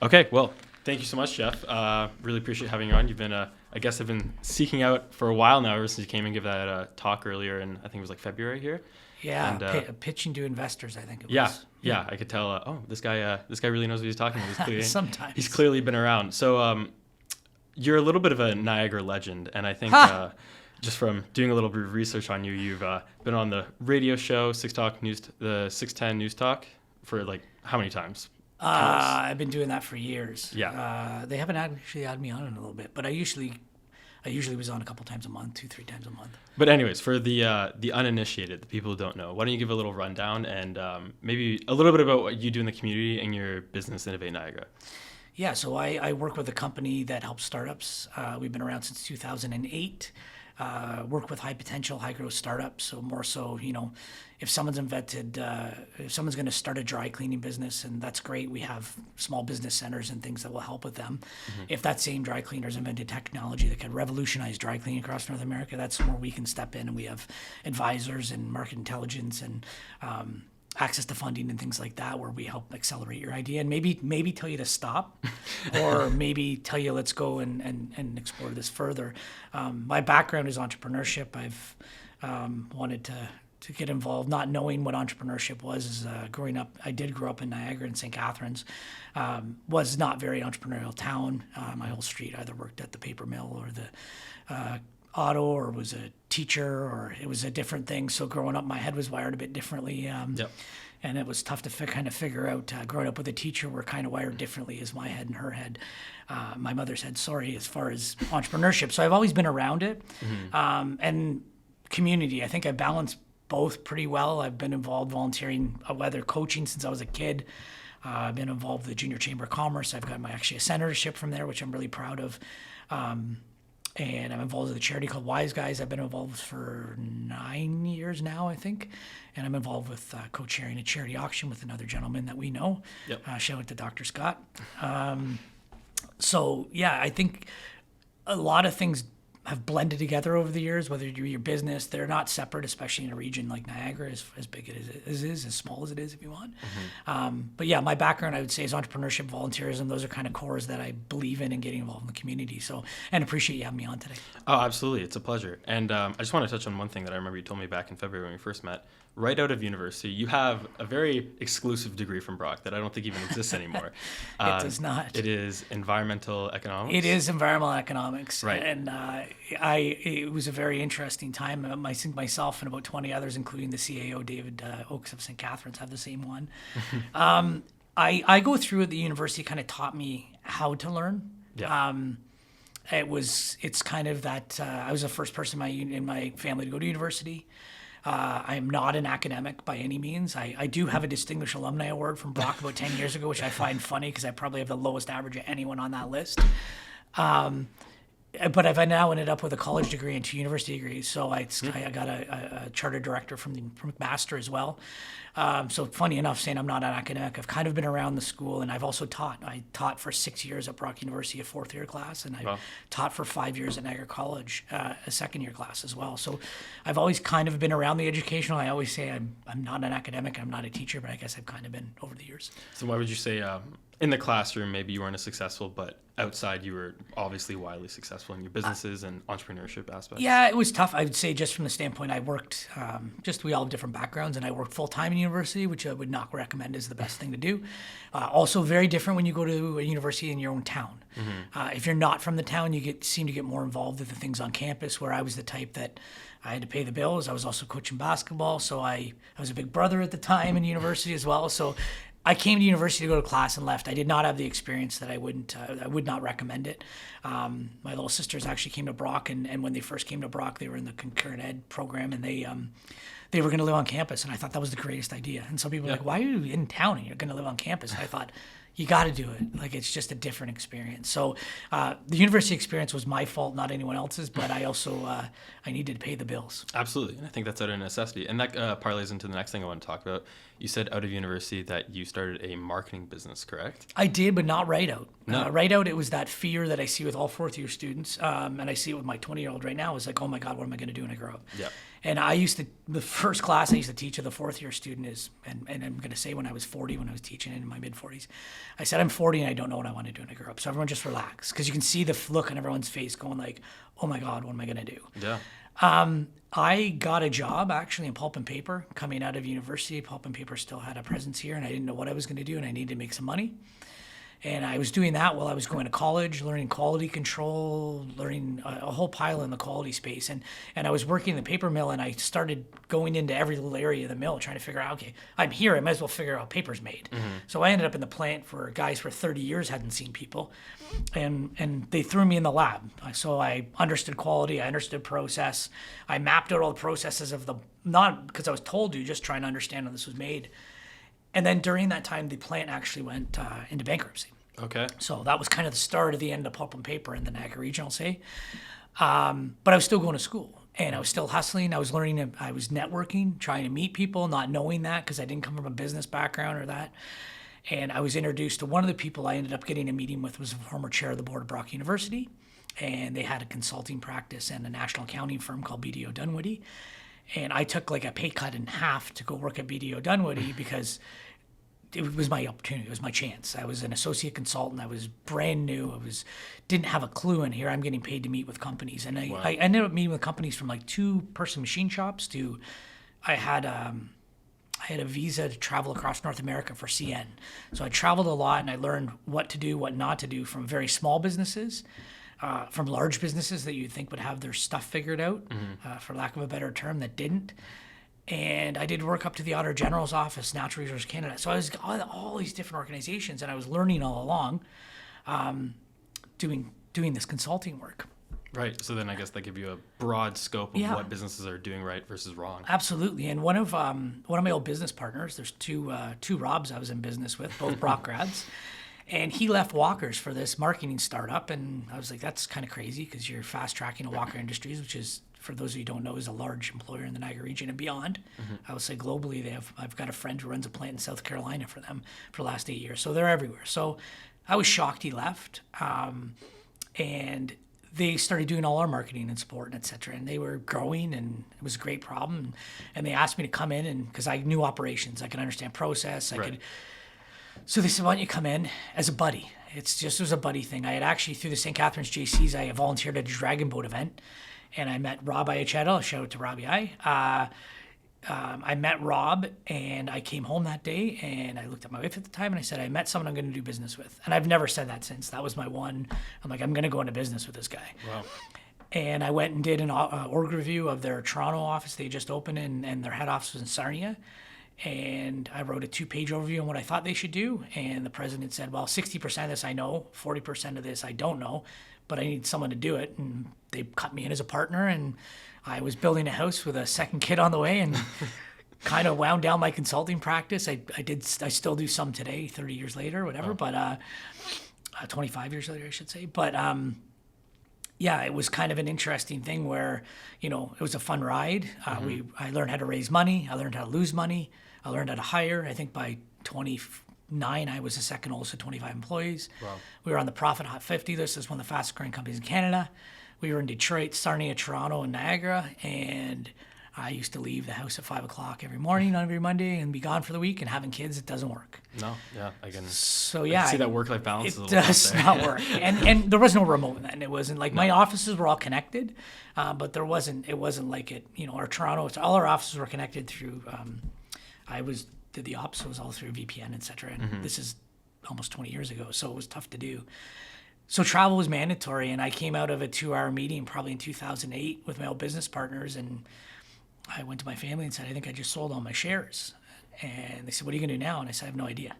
Okay, well, thank you so much, Jeff. Really appreciate having you on. You've been, I guess I've been seeking out for a while now, ever since you came and gave that talk earlier in, I think it was like February here. Yeah, And, pitching to investors, I think it yeah, was. yeah, I could tell, this guy really knows what he's talking about. Sometimes. He's clearly been around. So you're a little bit of a Niagara legend, and I think just from doing a little bit of research on you, you've been on the radio show, the 610 News Talk for like how many times? I've been doing that for years. Yeah. They haven't actually had me on in a little bit, but I usually was on a couple times a month, 2-3 times a month. But anyways, for the uninitiated, the people who don't know, why don't you give a little rundown and maybe a little bit about what you do in the community and your business, Innovate Niagara? Yeah, so I work with a company that helps startups. We've been around since 2008. Work with high potential, high growth startups. So more so, if someone's if someone's going to start a dry cleaning business, and that's great, we have small business centers and things that will help with them. Mm-hmm. If that same dry cleaner's invented technology that could revolutionize dry cleaning across North America, that's where we can step in, and we have advisors and market intelligence and access to funding and things like that, where we help accelerate your idea and maybe tell you to stop or maybe tell you let's go and explore this further. My background is entrepreneurship. I've wanted to get involved, not knowing what entrepreneurship was. Growing up, I did grow up in Niagara and St. Catharines. Was not very entrepreneurial town. My whole street either worked at the paper mill or the auto, or was a teacher, or it was a different thing. So growing up, my head was wired a bit differently. Yep. And it was tough to kind of figure out. Growing up with a teacher, we're kind of wired differently as my head and her head. My mother's head, as far as entrepreneurship. So I've always been around it. Mm-hmm. And community, I think I balance both pretty well. I've been involved volunteering, whether coaching since I was a kid. I've been involved with the Junior Chamber of Commerce. I've got actually a senatorship from there, which I'm really proud of. And I'm involved with a charity called Wise Guys. I've been involved for 9 years now, I think. And I'm involved with co-chairing a charity auction with another gentleman that we know. Yep. Shout out to Dr. Scott. So, yeah, I think a lot of things have blended together over the years, whether you do your business. They're not separate, especially in a region like Niagara, as big as it is, as small as it is, if you want. Mm-hmm. But yeah, my background, I would say, is entrepreneurship, volunteerism. Those are kind of cores that I believe in and getting involved in the community. So, and appreciate you having me on today. Oh, absolutely. It's a pleasure. And I just want to touch on one thing that I remember you told me back in February when we first met. Right out of university, you have a very exclusive degree from Brock that I don't think even exists anymore. It does not. It is environmental economics. It is environmental economics. Right. And it was a very interesting time. Myself and about 20 others, including the CAO, David Oakes of St. Catharines, have the same one. I go through at the university, kind of taught me how to learn. Yeah. It's kind of that I was the first person in my family to go to university. I am not an academic by any means. I do have a Distinguished Alumni Award from Brock about 10 years ago, which I find funny because I probably have the lowest average of anyone on that list. But I've now ended up with a college degree and 2 university degrees. So I got a chartered director from McMaster as well. So funny enough, saying I'm not an academic, I've kind of been around the school, and I've also taught. I taught for 6 years at Brock University, a 4th year class, and I taught for 5 years at Niagara College, a 2nd year class as well. So I've always kind of been around the educational. I always say I'm not an academic, I'm not a teacher, but I guess I've kind of been over the years. So why would you say in the classroom maybe you weren't as successful, but outside you were obviously wildly successful in your businesses and entrepreneurship aspects? Yeah, it was tough. I would say just from the standpoint I worked, we all have different backgrounds, and I worked full-time in university, which I would not recommend is the best thing to do. Also very different when you go to a university in your own town. Mm-hmm. If you're not from the town, you seem to get more involved with the things on campus, where I was the type that I had to pay the bills. I was also coaching basketball, so I was a big brother at the time in university as well. So I came to university to go to class and left. I did not have the experience that I would not recommend it. My little sisters actually came to Brock, and when they first came to Brock, they were in the concurrent ed program, and they were going to live on campus, and I thought that was the greatest idea. And some people were like, why are you in town and you're going to live on campus? And I thought, you got to do it. Like, it's just a different experience. So the university experience was my fault, not anyone else's, but I also I needed to pay the bills. Absolutely. And I think that's out of necessity. And that parlays into the next thing I want to talk about. You said out of university that you started a marketing business, correct? I did, but not right out. No. Right out, it was that fear that I see with all 4th year students, and I see it with my 20-year-old right now, is like, oh my God, what am I going to do when I grow up? Yeah. And the first class I used to teach to the fourth year student is, and I'm going to say when I was 40, when I was teaching in my mid 40s, I said, I'm 40 and I don't know what I want to do when I grow up. So everyone just relax, because you can see the look on everyone's face going like, oh my God, what am I going to do? Yeah. I got a job actually in pulp and paper coming out of university. Pulp and paper still had a presence here, and I didn't know what I was going to do, and I needed to make some money. And I was doing that while I was going to college, learning quality control, learning a whole pile in the quality space. And I was working in the paper mill, and I started going into every little area of the mill trying to figure out, okay, I'm here, I might as well figure out how paper's made. So I ended up in the plant for guys for 30 years hadn't seen people. And they threw me in the lab. So I understood quality, I understood process. I mapped out all the processes of not because I was told to, just trying to understand how this was made. And then during that time, the plant actually went into bankruptcy. Okay. So that was kind of the start of the end of pulp and paper in the Niagara region, I'll say. But I was still going to school, and I was still hustling. I was learning, I was networking, trying to meet people, not knowing that because I didn't come from a business background or that. And I was introduced to one of the people I ended up getting a meeting with was a former chair of the board of Brock University. And they had a consulting practice and a national accounting firm called BDO Dunwoody. And I took like a pay cut in half to go work at BDO Dunwoody because it was my opportunity. It was my chance. I was an associate consultant. I was brand new. Didn't have a clue, and here I'm getting paid to meet with companies. And I ended up meeting with companies from like 2-person machine shops to I had a visa to travel across North America for CN. So I traveled a lot, and I learned what to do, what not to do from very small businesses. From large businesses that you'd think would have their stuff figured out, for lack of a better term, that didn't. And I did work up to the Auditor General's Office, Natural Resources Canada. So I was all these different organizations, and I was learning all along, doing this consulting work. Right. So then I guess they give you a broad scope of what businesses are doing right versus wrong. Absolutely. And one of my old business partners, there's two Robs I was in business with, both Brock grads. And he left Walker's for this marketing startup, and I was like, that's kind of crazy because you're fast tracking to Walker Industries, which is, for those of you who don't know, is a large employer in the Niagara region and beyond. I would say globally, I've got a friend who runs a plant in South Carolina for them for the last 8 years, so they're everywhere. So I was shocked he left, and they started doing all our marketing and support and et cetera, and they were growing, and it was a great problem. And they asked me to come in, and because I knew operations, I could understand process, So they said, why don't you come in as a buddy? It was a buddy thing. I had actually, through the St. Catharines JCs, I volunteered at a dragon boat event, and I met Rob Iachetto. Shout out to Robbie I. I met Rob, and I came home that day, and I looked at my wife at the time, and I said, I met someone I'm going to do business with. And I've never said that since. That was my one. I'm like, I'm going to go into business with this guy. Wow. And I went and did an org review of their Toronto office. They just opened, and their head office was in Sarnia. And I wrote a 2-page overview on what I thought they should do. And the president said, well, 60% of this I know, 40% of this I don't know, but I need someone to do it. And they cut me in as a partner, and I was building a house with a second kid on the way, and kind of wound down my consulting practice. I still do some today, 30 years later, whatever, but 25 years later, I should say. But yeah, it was kind of an interesting thing where, it was a fun ride. I learned how to raise money. I learned how to lose money. I learned how to hire. I think by 29, I was the second oldest of 25 employees. Wow. We were on the Profit Hot 50 list as one of the fastest growing companies in Canada. We were in Detroit, Sarnia, Toronto, and Niagara. And I used to leave the house at 5 o'clock every morning on every Monday and be gone for the week. And having kids, it doesn't work. No, yeah, I can. So I yeah, can see that work-life balance. It does not work, and there was no remote then. It wasn't like my offices were all connected, but there wasn't. It wasn't like it. Our Toronto, all our offices were connected through. Did the ops, so it was all through VPN, et cetera. And this is almost 20 years ago, so it was tough to do. So travel was mandatory, and I came out of a 2-hour meeting probably in 2008 with my old business partners, and I went to my family and said, I think I just sold all my shares. And they said, what are you going to do now? And I said, I have no idea.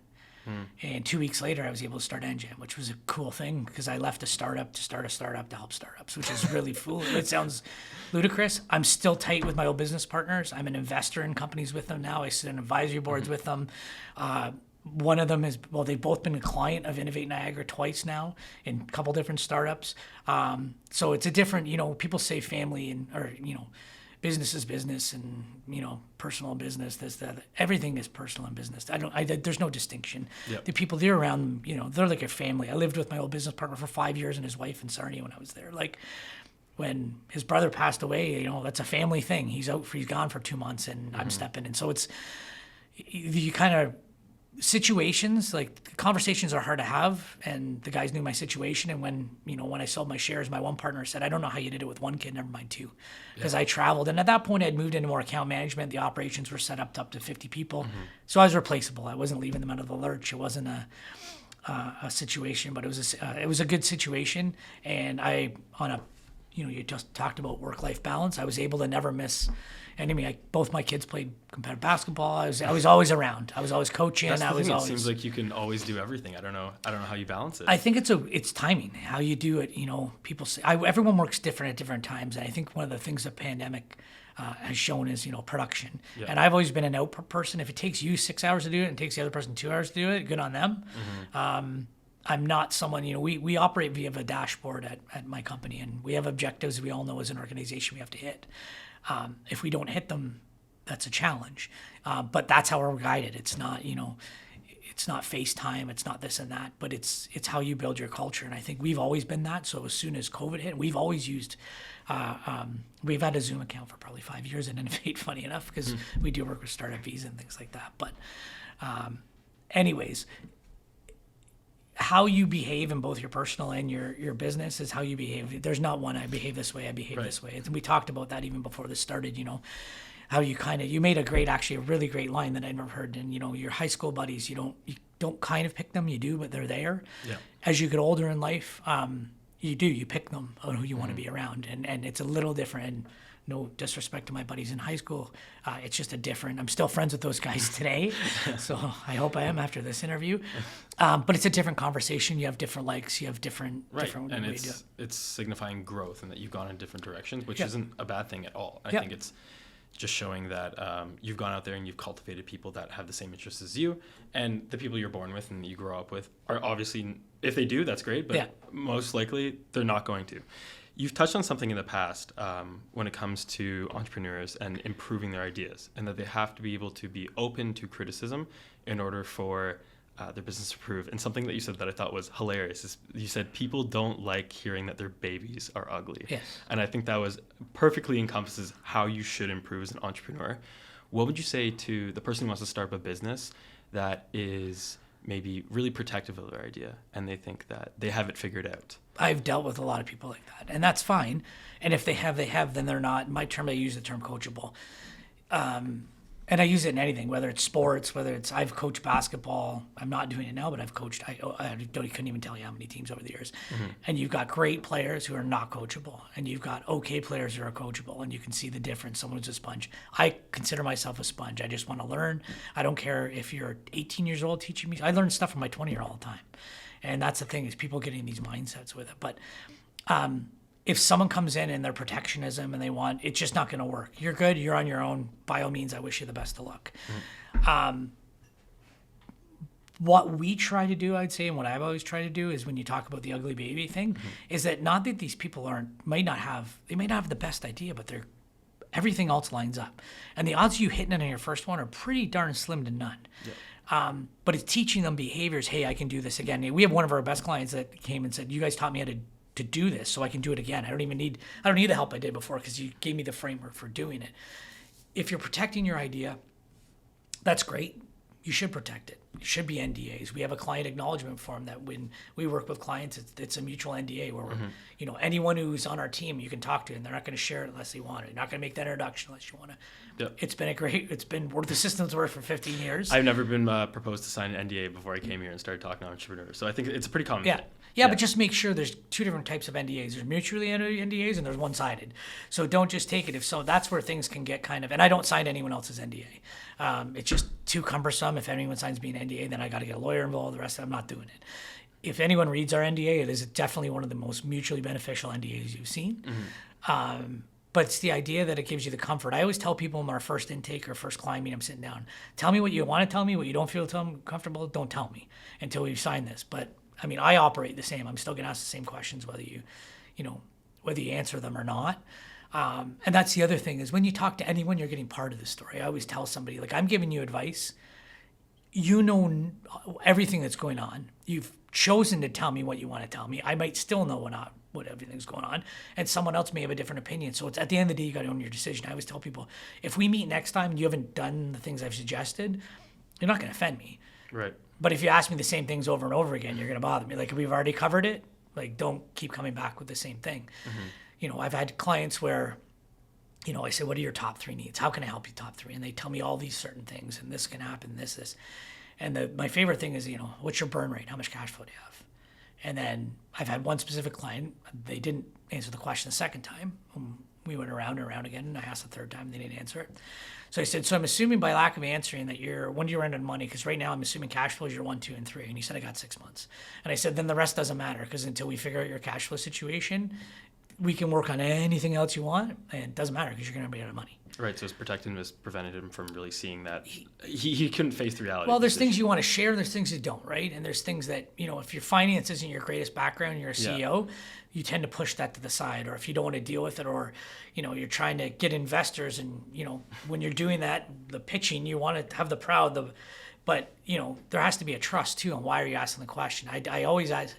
And 2 weeks later, I was able to start Engine, which was a cool thing because I left a startup to start a startup to help startups, which is really foolish. It sounds ludicrous. I'm still tight with my old business partners. I'm an investor in companies with them now. I sit in advisory boards with them. One of them they've both been a client of Innovate Niagara twice now in a couple different startups. So it's a different, people say family or business is business, and personal business. That everything is personal and business. There's no distinction. Yep. The people there around, they're like a family. I lived with my old business partner for 5 years and his wife in Sarnia when I was there. Like, when his brother passed away, that's a family thing. He's gone for 2 months, and I'm stepping in. So it's, you kind of, situations, like conversations are hard to have, and the guys knew my situation. And when I sold my shares, my one partner said, I don't know how you did it with one kid, never mind two, because I traveled. And at that point I'd moved into more account management. The operations were set up to 50 people. So I was replaceable. I wasn't leaving them out of the lurch. It wasn't a situation, but it was a good situation. And you just talked about work-life balance. I was able to never miss. And I mean, both my kids played competitive basketball. I was always around. I was always coaching. That's the thing. It seems like you can always do everything. I don't know how you balance it. I think it's timing, how you do it. People say everyone works different at different times, and I think one of the things the pandemic has shown is production. Yeah. And I've always been an output person. If it takes you 6 hours to do it and it takes the other person 2 hours to do it, good on them. I'm not someone, we operate via a dashboard at my company, and we have objectives we all know as an organization we have to hit. If we don't hit them, that's a challenge. But that's how we're guided. It's not, it's not FaceTime, it's not this and that, but it's how you build your culture. And I think we've always been that. So as soon as COVID hit, we've always used, we've had a Zoom account for probably 5 years at Innovate, funny enough, because we do work with startup visa and things like that. But anyways, how you behave in both your personal and your business is how you behave. There's not one, I behave this way, I behave this way. And we talked about that even before this started, how you made a really great line that I never heard. And, your high school buddies, you don't kind of pick them, you do, but they're there. Yeah. As you get older in life, you pick them on who you want to be around. And it's a little different. And no disrespect to my buddies in high school. It's just I'm still friends with those guys today. So I hope I am after this interview. But it's a different conversation. You have different likes. You have different and it's signifying growth and that you've gone in different directions, which isn't a bad thing at all. I think it's just showing that you've gone out there and you've cultivated people that have the same interests as you, and the people you're born with and that you grow up with are obviously, if they do, that's great, but most likely they're not going to. You've touched on something in the past when it comes to entrepreneurs and improving their ideas, and that they have to be able to be open to criticism in order for their business to improve. And something that you said that I thought was hilarious is you said people don't like hearing that their babies are ugly. Yes. And I think that perfectly encompasses how you should improve as an entrepreneur. What would you say to the person who wants to start up a business that is maybe really protective of their idea and they think that they have it figured out? I've dealt with a lot of people like that, and that's fine. And if they have, then they're not. In my term, I use the term coachable. And I use it in anything, whether it's sports, I've coached basketball. I'm not doing it now, but I've coached, I couldn't even tell you how many teams over the years. And you've got great players who are not coachable, and you've got okay players who are coachable, and you can see the difference. Someone's a sponge. I consider myself a sponge. I just want to learn. I don't care if you're 18 years old teaching me. I learn stuff from my 20-year-old all the time. And that's the thing, is people getting these mindsets with it. But if someone comes in and their protectionism and it's just not going to work. You're good. You're on your own. By all means, I wish you the best of luck. What we try to do, I'd say, and what I've always tried to do is when you talk about the ugly baby thing, is that not that these people might not have the best idea, but everything else lines up. And the odds of you hitting it on your first one are pretty darn slim to none. Yeah. But it's teaching them behaviors. Hey, I can do this again. We have one of our best clients that came and said, you guys taught me how to do this, so I can do it again. I don't need the help I did before, because you gave me the framework for doing it. If you're protecting your idea, that's great. You should protect it. It should be NDAs. We have a client acknowledgement form that when we work with clients, it's a mutual NDA where anyone who's on our team you can talk to, and they're not going to share it unless they want it. You're not going to make that introduction unless you want to. Yep. It's been the system's worked for 15 years. I've never been proposed to sign an NDA before I came here and started talking to entrepreneurs. So I think it's a pretty common thing. Yeah, but just make sure there's two different types of NDAs. There's mutually NDAs and there's one-sided. So don't just take it. That's where things can get kind of, and I don't sign anyone else's NDA. It's just too cumbersome. If anyone signs me an NDA, then I got to get a lawyer involved. The rest of it, I'm not doing it. If anyone reads our NDA, it is definitely one of the most mutually beneficial NDAs you've seen. But it's the idea that it gives you the comfort. I always tell people in our first intake or first client meeting, I'm sitting down, tell me what you want to tell me, what you don't feel comfortable, don't tell me until we sign this. But I mean, I operate the same. I'm still going to ask the same questions whether you answer them or not. And that's the other thing, is when you talk to anyone, you're getting part of the story. I always tell somebody, like, I'm giving you advice. You know everything that's going on. You've chosen to tell me what you want to tell me. I might still know what everything's going on, and someone else may have a different opinion. So it's at the end of the day, you got to own your decision. I always tell people, if we meet next time and you haven't done the things I've suggested, you're not going to offend me. Right. But if you ask me the same things over and over again, you're going to bother me. Like, we've already covered it. Like, don't keep coming back with the same thing. I've had clients where, I say, what are your top 3 needs? How can I help you top 3? And they tell me all these certain things, and this can happen, this. And my favorite thing is, what's your burn rate? How much cash flow do you have? And then I've had one specific client, they didn't answer the question the second time. We went around and around again, and I asked the third time, they didn't answer it. So I said, so I'm assuming by lack of answering that when do you run out of money? Because right now I'm assuming cash flow is your 1, 2, and 3. And he said, I got 6 months. And I said, then the rest doesn't matter, because until we figure out your cash flow situation, we can work on anything else you want, and it doesn't matter because you're going to be out of money. Right, so his protectiveness prevented him from really seeing that. He couldn't face the reality. Well, there's things you want to share, there's things you don't, right? And there's things that, if your finance isn't your greatest background, you're a CEO, you tend to push that to the side. Or if you don't want to deal with it, or, you're trying to get investors, and, when you're doing that, the pitching, you want to have the crowd, but, there has to be a trust, too, on why are you asking the question. I always ask,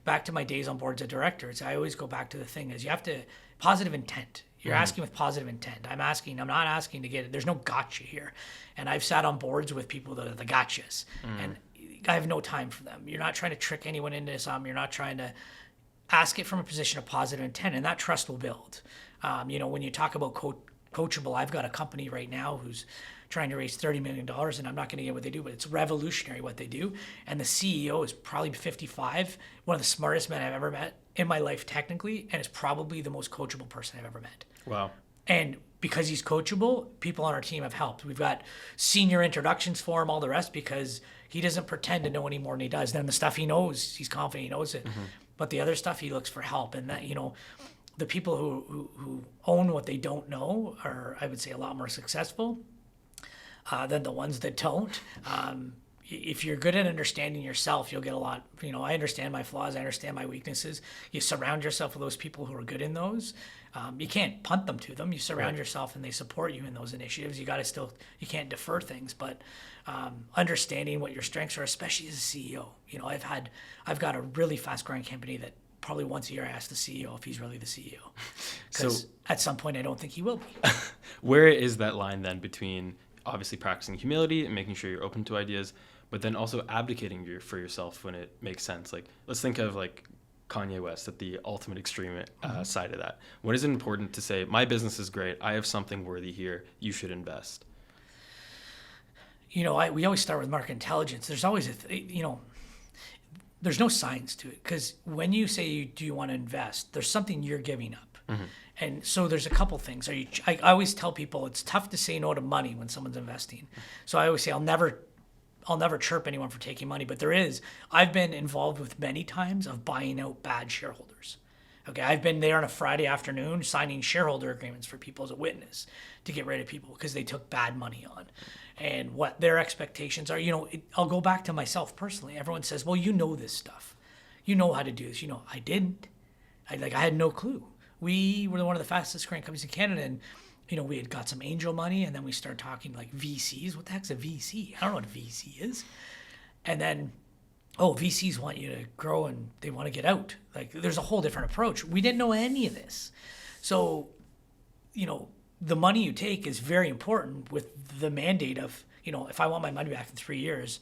back to my days on boards of directors, I always go back to the thing is you have to, positive intent. You're asking with positive intent. I'm not asking to get it. There's no gotcha here. And I've sat on boards with people that are the gotchas, and I have no time for them. You're not trying to trick anyone into something. You're not trying to ask it from a position of positive intent, and that trust will build. When you talk about coachable, I've got a company right now who's trying to raise $30 million, and I'm not going to get what they do, but it's revolutionary what they do. And the CEO is probably 55, one of the smartest men I've ever met in my life technically, and is probably the most coachable person I've ever met. Wow. And because he's coachable, people on our team have helped. We've got senior introductions for him, all the rest, because he doesn't pretend to know any more than he does. Then the stuff he knows, he's confident he knows it. But the other stuff, he looks for help. And that, the people who own what they don't know are, I would say, a lot more successful than the ones that don't. If you're good at understanding yourself, you'll get a lot. I understand my flaws. I understand my weaknesses. You surround yourself with those people who are good in those. You can't punt them to them. You surround yourself and they support you in those initiatives. You you can't defer things, but understanding what your strengths are, especially as a CEO. I've got a really fast growing company that probably once a year I ask the CEO if he's really the CEO. Because at some point I don't think he will be. Where is that line then between obviously practicing humility and making sure you're open to ideas, but then also abdicating for yourself when it makes sense? Like, let's think of like Kanye West at the ultimate extreme side of that. When is it important to say, my business is great, I have something worthy here, you should invest? We always start with market intelligence. There's always there's no science to it, because when you say, do you want to invest, there's something you're giving up. And so there's a couple things. I always tell people it's tough to say no to money when someone's investing. So I always say I'll never chirp anyone for taking money, but I've been involved with many times of buying out bad shareholders. Okay, I've been there on a Friday afternoon signing shareholder agreements for people as a witness to get rid of people because they took bad money on, and what their expectations are. I'll go back to myself personally. Everyone says, well, this stuff. You know how to do this. I didn't. I had no clue. We were one of the fastest growing companies in Canada, and we had got some angel money, and then we started talking like VCs. What the heck's a VC? I don't know what a VC is. And then, VCs want you to grow and they want to get out. Like, there's a whole different approach. We didn't know any of this. So, the money you take is very important with the mandate of, if I want my money back in 3 years,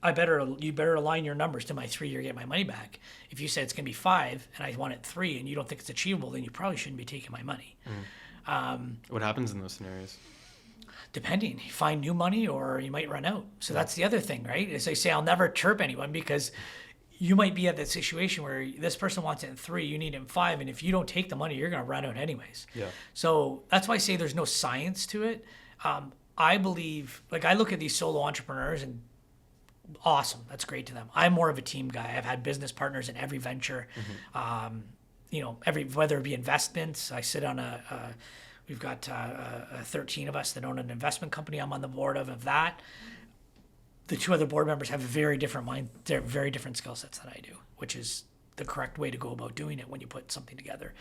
you better align your numbers to my 3 year get my money back. If you say it's going to be 5 and I want it 3 and you don't think it's achievable, then you probably shouldn't be taking my money. What happens in those scenarios? Depending, you find new money or you might run out. So that's the other thing, right? Is I say I'll never chirp anyone, because you might be at that situation where this person wants it in 3, you need it in 5, and if you don't take the money, you're going to run out anyways. Yeah. So that's why I say there's no science to it. I believe, I look at these solo entrepreneurs and awesome, that's great to them. I'm more of a team guy. I've had business partners in every venture. Whether it be investments, I sit on we've got 13 of us that own an investment company I'm on the board of that. The 2 other board members have very different very different skill sets than I do, which is the correct way to go about doing it when you put something together.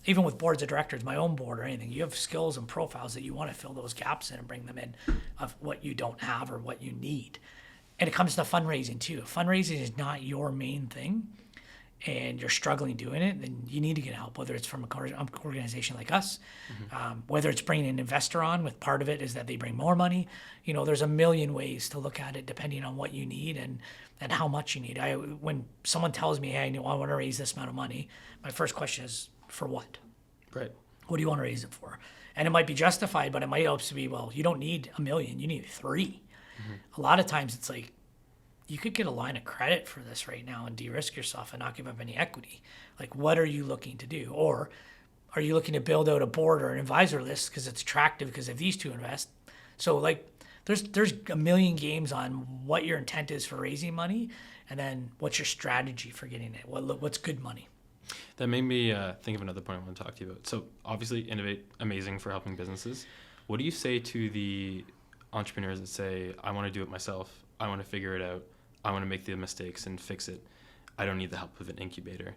Even with boards of directors, my own board or anything, you have skills and profiles that you want to fill those gaps in and bring them in of what you don't have or what you need. And it comes to fundraising too. If fundraising is not your main thing and you're struggling doing it, then you need to get help, whether it's from an organization like us, whether it's bringing an investor on with part of it is that they bring more money. There's a million ways to look at it depending on what you need and how much you need. When someone tells me, hey, I want to raise this amount of money, my first question is, for what? Right. What do you want to raise it for? And it might be justified, but it might also be, well, you don't need $1 million, you need 3. A lot of times it's like, you could get a line of credit for this right now and de-risk yourself and not give up any equity. Like, what are you looking to do? Or are you looking to build out a board or an advisor list because it's attractive because if these two invest? So like, there's a million games on what your intent is for raising money, and then what's your strategy for getting it? What's good money? That made me think of another point I want to talk to you about. So obviously Innovate, amazing for helping businesses. What do you say to the entrepreneurs that say, I want to do it myself, I want to figure it out, I want to make the mistakes and fix it, I don't need the help of an incubator?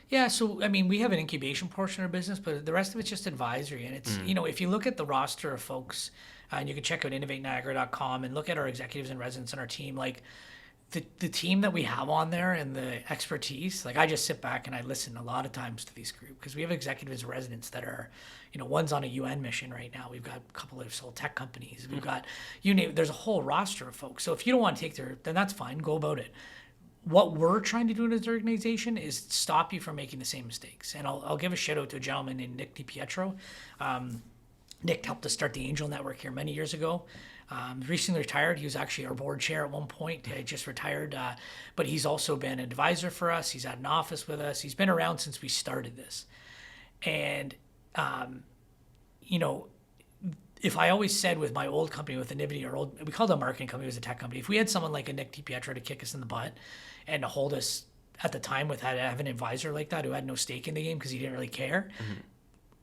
Yeah, so I mean, we have an incubation portion of our business, but the rest of it's just advisory. And it's, if you look at the roster of folks, and you can check out innovateniagara.com and look at our executives and residents on our team, like the team that we have on there and the expertise, like I just sit back and I listen a lot of times to these groups because we have executives and residents that are, one's on a UN mission right now. We've got a couple of sold tech companies. We've got, there's a whole roster of folks. So if you don't want to take then that's fine, go about it. What we're trying to do as an organization is stop you from making the same mistakes. And I'll give a shout out to a gentleman named Nick DiPietro. Nick helped us start the Angel Network here many years ago. Recently retired. He was actually our board chair at one point. He just retired, but he's also been an advisor for us. He's had an office with us. He's been around since we started this. And, if I always said with my old company, with Innovate, we called it a marketing company, it was a tech company. If we had someone like a Nick DiPietro to kick us in the butt and to hold us at the time with having an advisor like that who had no stake in the game because he didn't really care,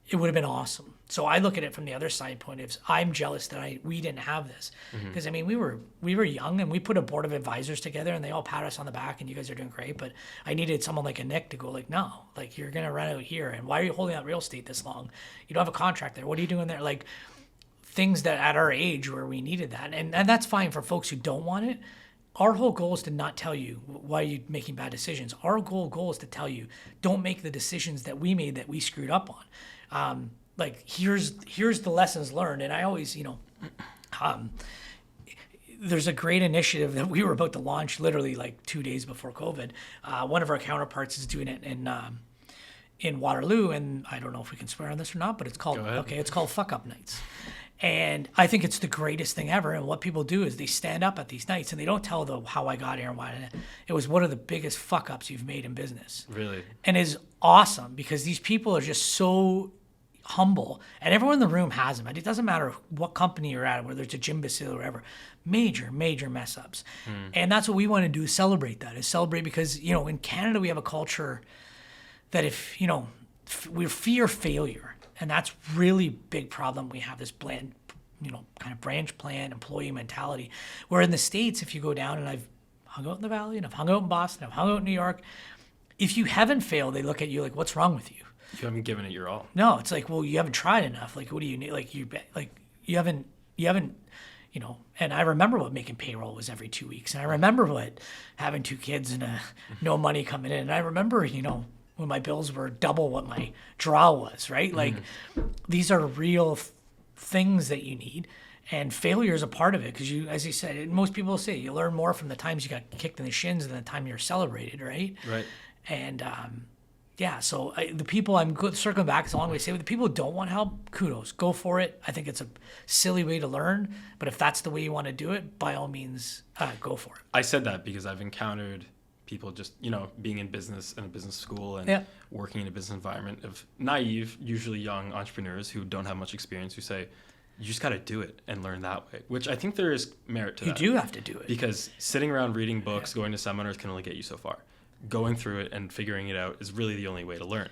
it would have been awesome. So I look at it from the other side point of I'm jealous that we didn't have this because we were young and we put a board of advisors together and they all pat us on the back and you guys are doing great. But I needed someone like a Nick to go like, no, like you're gonna run out here and why are you holding out real estate this long? You don't have a contract there. What are you doing there? Like things that at our age where we needed that, and that's fine for folks who don't want it. Our whole goal is to not tell you why you're making bad decisions. Our goal is to tell you don't make the decisions that we made that we screwed up on. Like here's the lessons learned. And I always, there's a great initiative that we were about to launch literally like 2 days before COVID. One of our counterparts is doing it in Waterloo, and I don't know if we can swear on this or not, but it's called it's called Fuck Up Nights. And I think it's the greatest thing ever. And what people do is they stand up at these nights and they don't tell how I got here and why. It was one of the biggest fuck ups you've made in business. Really? And it's awesome because these people are just so humble, and everyone in the room has them. It doesn't matter what company you're at, whether it's a Jim Basile or whatever. Major mess ups. And that's what we want to do is celebrate because, in Canada we have a culture that if, we fear failure. And that's really big problem. We have this bland, kind of branch plan, employee mentality. Where in the States, if you go down, and I've hung out in the Valley, and I've hung out in Boston, I've hung out in New York, if you haven't failed, they look at you like, what's wrong with you? You haven't given it your all. No, it's like, well, you haven't tried enough. Like, what do you need? Like, you haven't, and I remember what making payroll was every 2 weeks. And I remember what having 2 kids and no money coming in. And I remember, when my bills were double what my draw was, right? Like these are real things that you need, and failure is a part of it because as you said, most people say you learn more from the times you got kicked in the shins than the time you're celebrated, right? Right. And so the people circling back, it's a long way to say, but the people who don't want help, kudos, go for it. I think it's a silly way to learn, but if that's the way you want to do it, by all means, go for it. I said that because I've encountered people just, being in business and a business school and working in a business environment of naive, usually young entrepreneurs who don't have much experience who say, you just got to do it and learn that way, which I think there is merit to that. You do have to do it. Because sitting around reading books, going to seminars can only get you so far. Going through it and figuring it out is really the only way to learn.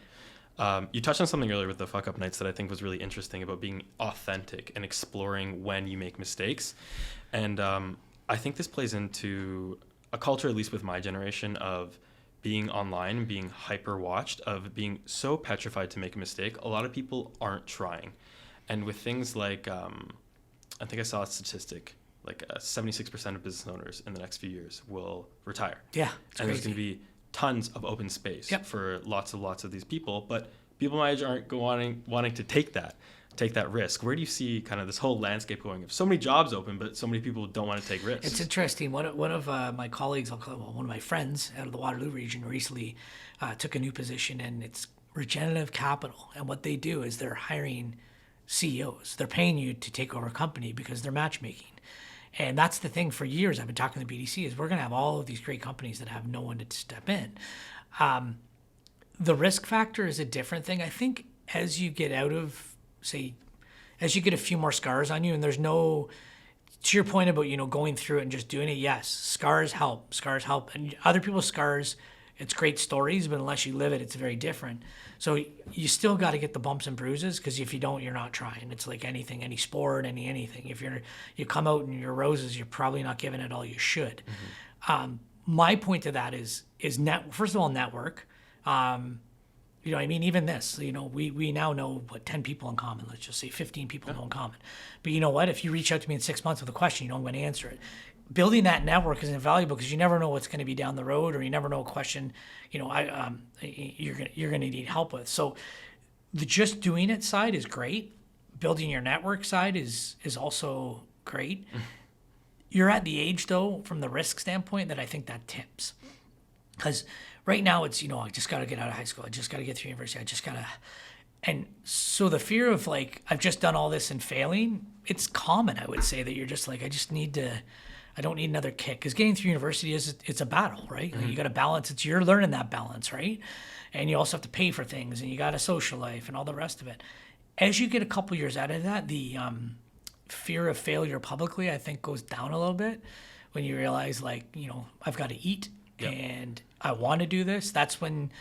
You touched on something earlier with the Fuck Up Nights that I think was really interesting about being authentic and exploring when you make mistakes. And I think this plays into a culture, at least with my generation, of being online, being hyper watched, of being so petrified to make a mistake. A lot of people aren't trying. And with things like, I think I saw a statistic like 76% of business owners in the next few years will retire. Yeah, and there's going to be tons of open space for lots of these people, but people my age aren't wanting to take that risk. Where do you see kind of this whole landscape going? If so many jobs open, but so many people don't want to take risks. It's interesting. One of my colleagues, one of my friends out of the Waterloo region recently took a new position, and it's regenerative capital. And what they do is they're hiring CEOs. They're paying you to take over a company because they're matchmaking. And that's the thing for years I've been talking to the BDC is we're going to have all of these great companies that have no one to step in. The risk factor is a different thing. I think as you get out of, say, as you get a few more scars on you, and there's no, to your point about, going through it and just doing it, yes, scars help. And other people's scars, it's great stories, but unless you live it, it's very different. So you still got to get the bumps and bruises, because if you don't, you're not trying. It's like anything, any sport, anything. If you come out in your roses, you're probably not giving it all you should. Mm-hmm. My point to that is first of all, network. Even this, we now know 10 people in common, let's just say 15 people know in common. But you know what? If you reach out to me in 6 months with a question, I'm going to answer it. Building that network is invaluable because you never know what's going to be down the road, or you never know a question, you're going to need help with. So the just doing it side is great. Building your network side is also great. You're at the age, though, from the risk standpoint, that I think that tips. Because right now it's, I just got to get out of high school. I just got to get through university. I just got to. And so the fear of I've just done all this and failing, it's common, I would say, that you're just I don't need another kick. Because getting through university it's a battle, right? Mm-hmm. You got to balance. You're learning that balance, right? And you also have to pay for things, and you got a social life and all the rest of it. As you get a couple years out of that, the fear of failure publicly, I think, goes down a little bit when you realize, I've got to eat. Yep. And I want to do this. That's when,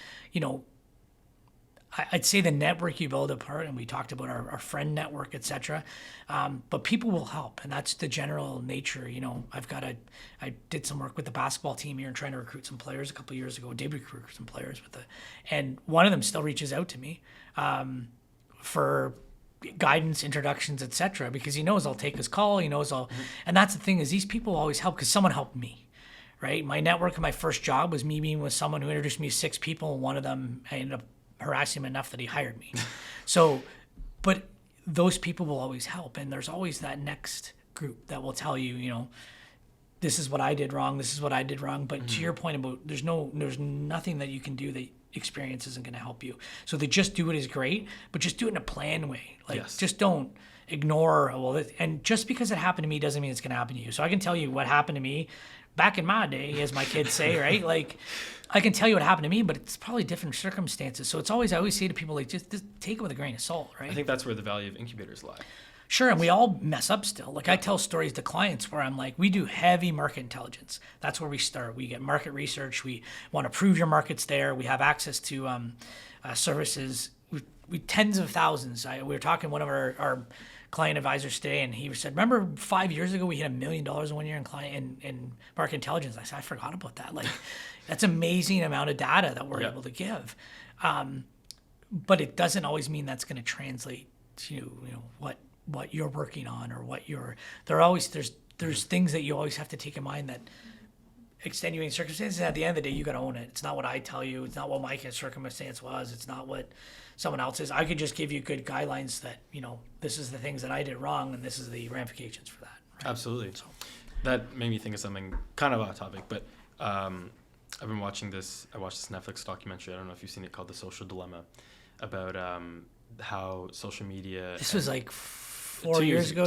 I'd say the network you build apart, and we talked about our friend network, et cetera. But people will help, and that's the general nature. I did some work with the basketball team here and trying to recruit some players a couple of years ago. Did recruit some players and one of them still reaches out to me for guidance, introductions, et cetera, because he knows I'll take his call. He knows and that's the thing is these people always help because someone helped me. Right, my network in my first job was me being with someone who introduced me to 6 people, and one of them I ended up harassing him enough that he hired me. So, but those people will always help, and there's always that next group that will tell you, this is what I did wrong, this is what I did wrong. But to your point about there's nothing that you can do that experience isn't going to help you. So the just do it is great, but just do it in a planned way. Just don't ignore. And just because it happened to me doesn't mean it's going to happen to you. So I can tell you what happened to me back in my day, as my kids say, right? I can tell you what happened to me, but it's probably different circumstances. So I always say to people, just take it with a grain of salt, right? I think that's where the value of incubators lie. Sure, and we all mess up still. I tell stories to clients where I'm we do heavy market intelligence. That's where we start. We get market research. We want to prove your market's there. We have access to services. We tens of thousands. We were talking to one of our client advisors today, and he said, remember 5 years ago we hit $1 million in 1 year in market intelligence? I said, I forgot about that. That's an amazing amount of data that we're able to give. But it doesn't always mean that's going to translate to what you're working on, or there's things that you always have to take in mind, that extenuating circumstances. At the end of the day, you got to own it. It's not what I tell you. It's not what my circumstance was. It's not what someone else is. I could just give you good guidelines that, this is the things that I did wrong, and this is the ramifications for that. Right? Absolutely. So that made me think of something kind of off topic, but I've been watching this. I watched this Netflix documentary. I don't know if you've seen it, called The Social Dilemma, about how social media. This was 2 years ago.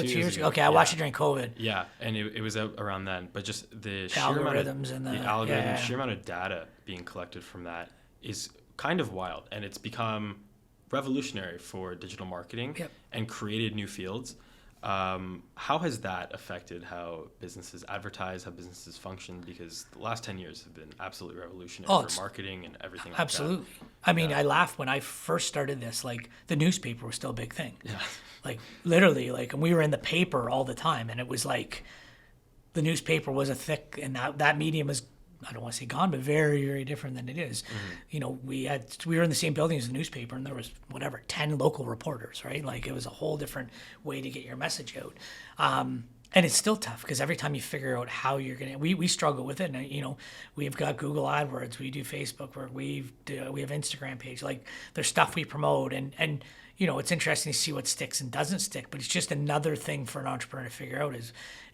Okay, I watched it during COVID. Yeah, and it was out around then. But just the sheer algorithms sheer amount of data being collected from that is kind of wild, and it's become revolutionary for digital marketing and created new fields. How has that affected how businesses advertise, how businesses function? Because the last 10 years have been absolutely revolutionary for marketing and everything like absolutely. that. I mean, I laughed when I first started this, the newspaper was still a big thing. Yeah. Literally, and we were in the paper all the time, and it was the newspaper was a thick, and that medium is, I don't want to say gone, but very, very different than it is. Mm-hmm. We were in the same building as the newspaper, and there was 10 local reporters, right? It was a whole different way to get your message out. And it's still tough because every time you figure out how you're gonna, we struggle with it. And we've got Google AdWords, we do Facebook work, we have Instagram page. Like there's stuff we promote, and it's interesting to see what sticks and doesn't stick. But it's just another thing for an entrepreneur to figure out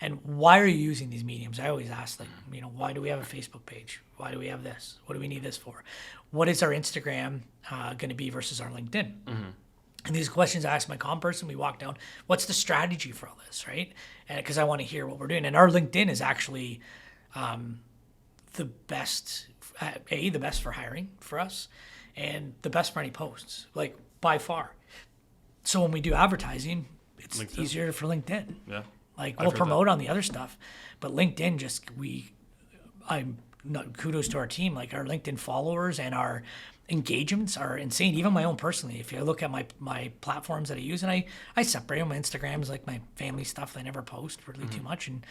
and why are you using these mediums? I always ask, like, why do we have a Facebook page? Why do we have this? What do we need this for? What is our Instagram going to be versus our LinkedIn? Mm-hmm. And these questions I ask my comm person, we walk down, what's the strategy for all this, right? And because I want to hear what we're doing. And our LinkedIn is actually the best, the best for hiring for us and the best for any posts, like by far. So when we do advertising, it's LinkedIn. Easier for LinkedIn. Yeah. Like we'll promote on the other stuff, but LinkedIn kudos to our team. Like our LinkedIn followers and our engagements are insane. Even my own personally, if you look at my platforms that I use, and I separate them. Instagram is like my family stuff that I never post really too much, and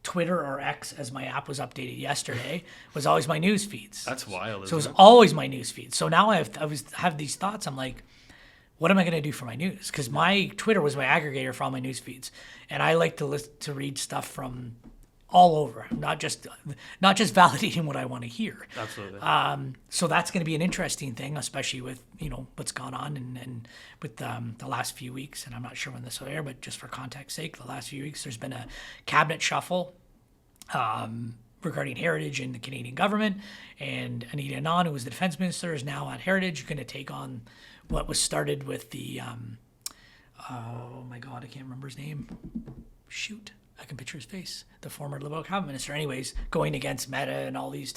Twitter or X, as my app was updated yesterday, was always my news feeds. That's wild. So it was always my news feeds. So now I have these thoughts. I'm like, what am I going to do for my news? Because my Twitter was my aggregator for all my news feeds, and I like to read stuff from all over, not just validating what I want to hear. Absolutely. So that's going to be an interesting thing, especially with what's gone on and with the last few weeks. And I'm not sure when this will air, but just for context's sake, the last few weeks there's been a cabinet shuffle regarding heritage in the Canadian government, and Anita Anand, who was the defense minister, is now at Heritage, going to take on what was started with the oh my God, I can't remember his name. Shoot. I can picture his face, the former Liberal cabinet minister. Anyways, going against Meta and all these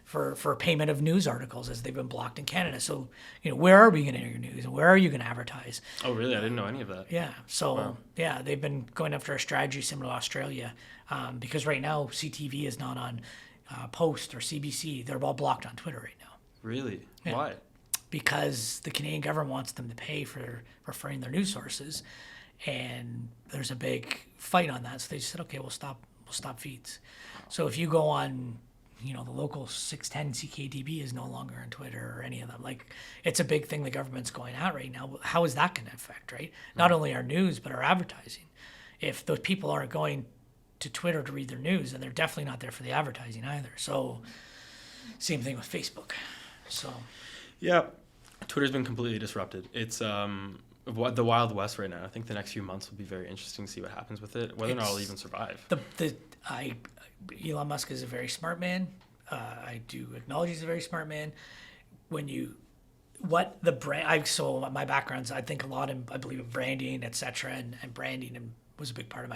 for payment of news articles as they've been blocked in Canada. So, where are we going to air your news and where are you going to advertise? Oh, really? I didn't know any of that. Yeah. So, wow. Yeah, they've been going after a strategy similar to Australia because right now CTV is not on Post or CBC. They're all blocked on Twitter right now. Really? Yeah. Why? Because the Canadian government wants them to pay for referring their news sources. And there's a big fight on that. So they said, okay, we'll stop feeds. So if you go on, the local 610 CKDB is no longer on Twitter or any of them. Like, it's a big thing the government's going at right now. How is that going to affect, right? Not only our news, but our advertising. If those people aren't going to Twitter to read their news, then they're definitely not there for the advertising either. So same thing with Facebook. So. Yeah. Twitter's been completely disrupted. It's the Wild West right now. I think the next few months will be very interesting to see what happens with it, whether or not it'll even survive. Elon Musk is a very smart man. I do acknowledge he's a very smart man. My background's, I think a lot in, I believe in branding, etc., and branding was a big part of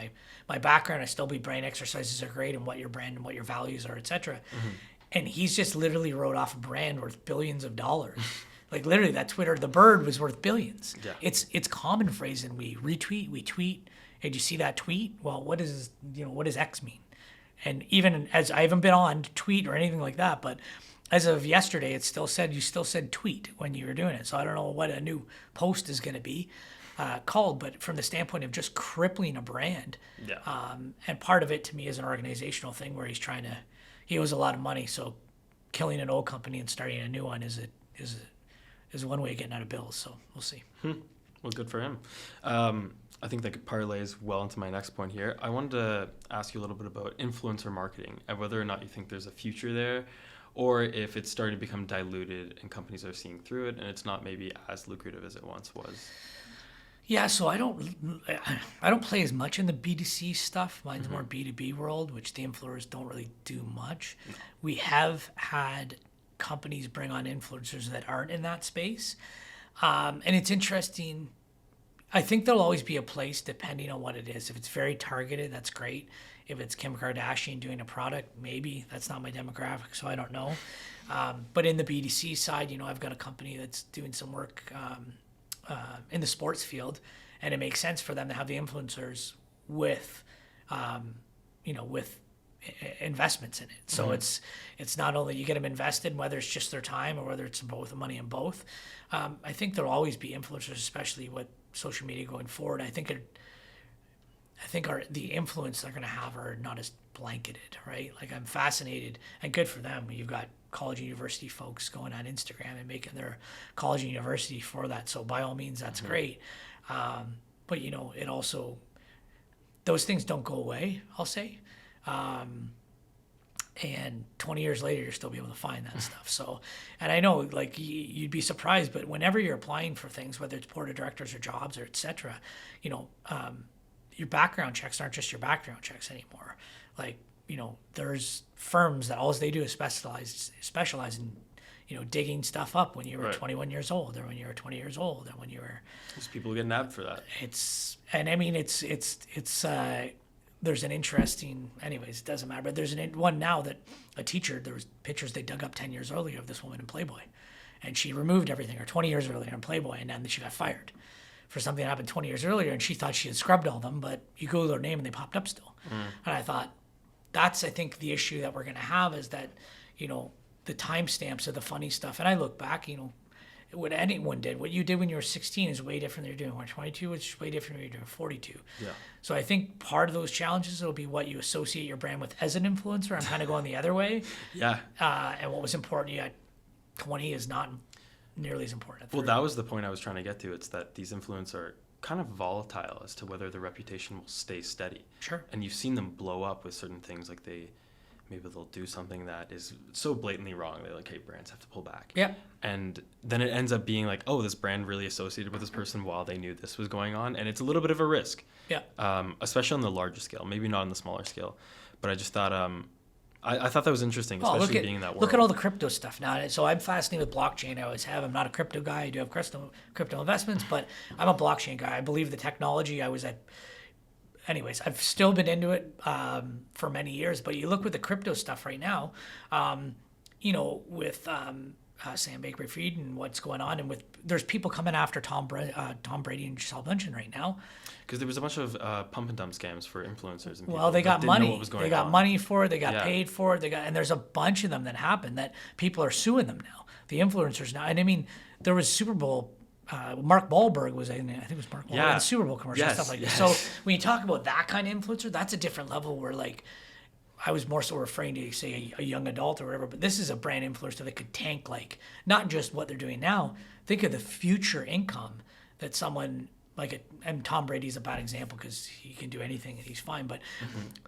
my background. I still believe brain exercises are great and what your brand and what your values are, etc. Mm-hmm. And he's just literally wrote off a brand worth billions of dollars. Like literally that Twitter, the bird was worth billions. Yeah. It's common phrase, and we retweet, we tweet. Hey, did you see that tweet? Well, what does X mean? And even as I haven't been on to tweet or anything like that, but as of yesterday, you still said tweet when you were doing it. So I don't know what a new post is going to be called, but from the standpoint of just crippling a brand. Yeah. And part of it to me is an organizational thing where he owes a lot of money. So killing an old company and starting a new one is one way of getting out of bills. So we'll see. Well, good for him. I think that parlays well into my next point here. I wanted to ask you a little bit about influencer marketing and whether or not you think there's a future there, or if it's starting to become diluted and companies are seeing through it and it's not maybe as lucrative as it once was. Yeah, so I don't play as much in the B2C stuff. Mine's more B2B world, which the influencers don't really do much. No. We have had companies bring on influencers that aren't in that space. And it's interesting. I think there'll always be a place depending on what it is. If it's very targeted, that's great. If it's Kim Kardashian doing a product, maybe. That's not my demographic, so I don't know. But in the B2C side, I've got a company that's doing some work in the sports field, and it makes sense for them to have the influencers with investments in it. So it's not only you get them invested, whether it's just their time or whether it's both, the money in both. I think there'll always be influencers, especially with social media going forward. I think the influence they're going to have are not as blanketed, right? Like, I'm fascinated, and good for them. You've got college and university folks going on Instagram and making their college and university for that. So by all means, that's great. But it also, those things don't go away, I'll say. And 20 years later, you'll still be able to find that stuff. So, and I know, like, you'd be surprised, but whenever you're applying for things, whether it's board of directors or jobs or et cetera, your background checks aren't just your background checks anymore. Like, there's firms that all they do is specialize in, digging stuff up when you were 21 years old, or when you were 20 years old, or when you were. There's people get nabbed for that. There's an interesting, anyways, it doesn't matter, but there's one now that a teacher, there was pictures they dug up 10 years earlier of this woman in Playboy, and she removed everything, or 20 years earlier in Playboy, and then she got fired for something that happened 20 years earlier, and she thought she had scrubbed all of them, but you Google her name and they popped up still. And I thought, that's, I think, the issue that we're going to have is that, the timestamps of the funny stuff. And I look back, what anyone did, what you did when you were 16 is way different than you're doing when you're 22, which is way different when you're doing 42. Yeah. So I think part of those challenges will be what you associate your brand with as an influencer. I'm kind of going the other way. Yeah. And what was important to you at 20 is not nearly as important at 30. Well, that was the point I was trying to get to. It's that these influencers are kind of volatile as to whether their reputation will stay steady. Sure. And you've seen them blow up with certain things, like maybe they'll do something that is so blatantly wrong. They're like, hey, brands have to pull back. Yeah. And then it ends up being like, oh, this brand really associated with this person while they knew this was going on. And it's a little bit of a risk. Yeah. Especially on the larger scale, maybe not on the smaller scale. But I just thought, I thought that was interesting, especially being in that world. Look at all the crypto stuff now. So I'm fascinated with blockchain. I always have. I'm not a crypto guy. I do have crypto investments, but I'm a blockchain guy. I believe the technology. Anyways, I've still been into it for many years, but you look with the crypto stuff right now, with Sam Bankman-Fried and what's going on, and there's people coming after Tom Brady and Gisele Bündchen right now. Because there was a bunch of pump and dump scams for influencers. And Well, they got money. They got money for it. They got paid for it. And there's a bunch of them that happened that people are suing them now. The influencers now, and I mean, there was Super Bowl. Mark Wahlberg was in, I think it was Mark Wahlberg, in the Super Bowl commercial, stuff like that. So when you talk about that kind of influencer, that's a different level where, like, I was more so referring to, say, a young adult or whatever, but this is a brand influencer that could tank, like, not just what they're doing now. Think of the future income that someone, and Tom Brady's a bad example because he can do anything and he's fine, but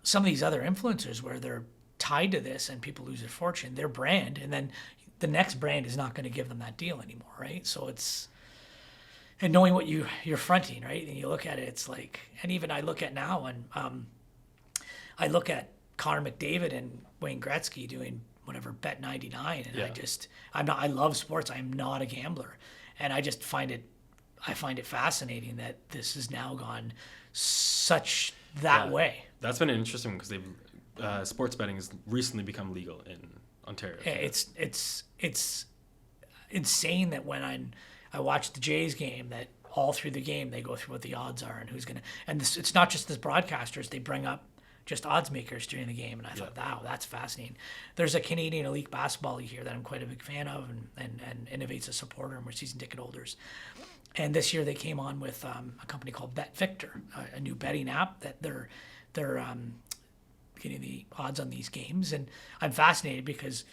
some of these other influencers where they're tied to this and people lose their fortune, their brand, and then the next brand is not going to give them that deal anymore, right? So it's... And knowing what you're fronting, right? And you look at it, it's like, and even I look at now, and I look at Connor McDavid and Wayne Gretzky doing whatever Bet 99, and I love sports. I'm not a gambler, and I find it fascinating that this has now gone such that way. That's been interesting because sports betting has recently become legal in Ontario. It's insane that when I watched the Jays game, that all through the game they go through what the odds are and who's gonna. And it's not just the broadcasters; they bring up just odds makers during the game. And I thought, wow, that's fascinating. There's a Canadian Elite Basketball League here that I'm quite a big fan of, and Innovate's a supporter, and we're season ticket holders. And this year they came on with a company called Bet Victor, a new betting app that they're getting the odds on these games, and I'm fascinated because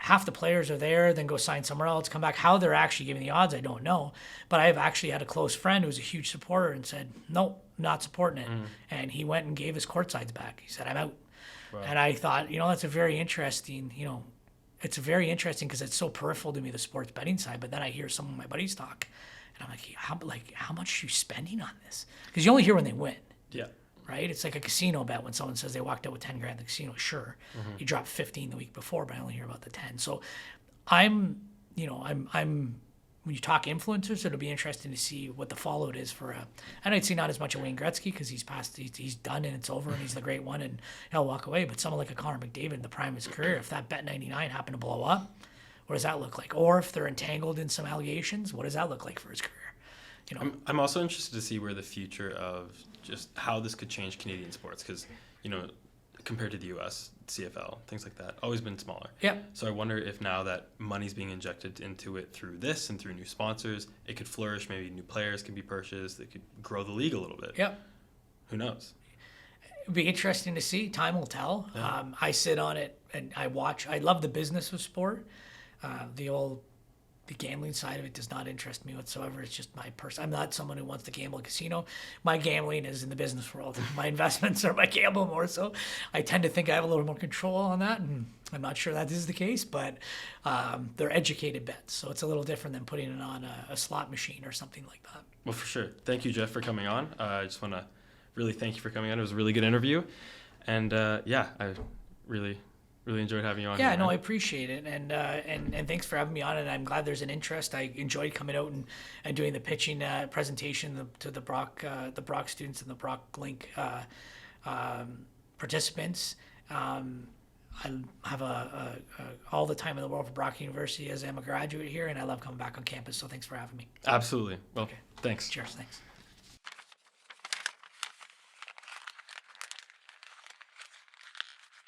half the players are there, then go sign somewhere else, come back. How they're actually giving the odds, I don't know. But I've actually had a close friend who's a huge supporter and said, nope, not supporting it. And he went and gave his courtsides back. He said, I'm out. Wow. And I thought, that's a very interesting, it's very interesting because it's so peripheral to me, the sports betting side. But then I hear some of my buddies talk, and I'm like, how much are you spending on this? Because you only hear when they win. Yeah. Right? It's like a casino bet when someone says they walked out with 10 grand at the casino. Sure, you dropped 15 the week before, but I only hear about the 10. So I'm when you talk influencers, it'll be interesting to see what the fallout is for and I'd say not as much a Wayne Gretzky because he's done and it's over and he's the great one and he'll walk away. But someone like a Connor McDavid in the prime of his career, if that Bet 99 happened to blow up, what does that look like? Or if they're entangled in some allegations, what does that look like for his career? I'm also interested to see where the future of just how this could change Canadian sports because, compared to the U.S., CFL, things like that, always been smaller. Yeah. So I wonder if now that money's being injected into it through this and through new sponsors, it could flourish. Maybe new players can be purchased. It could grow the league a little bit. Yeah. Who knows? It'd be interesting to see. Time will tell. Yeah. I sit on it and I watch. I love the business of sport. The old The gambling side of it does not interest me whatsoever. It's just my person. I'm not someone who wants to gamble at a casino. My gambling is in the business world. My investments are my gamble more so. I tend to think I have a little more control on that, and I'm not sure that is the case, but they're educated bets. So it's a little different than putting it on a slot machine or something like that. Well, for sure. Thank you, Jeff, for coming on. I just want to really thank you for coming on. It was a really good interview. And I really enjoyed having you on. Yeah, here, no, man. I appreciate it, and thanks for having me on. And I'm glad there's an interest. I enjoyed coming out and doing the pitching presentation to the Brock students and the Brock Link participants. I have all the time in the world for Brock University as I'm a graduate here, and I love coming back on campus. So thanks for having me. Absolutely. Well, thanks. Cheers. Thanks.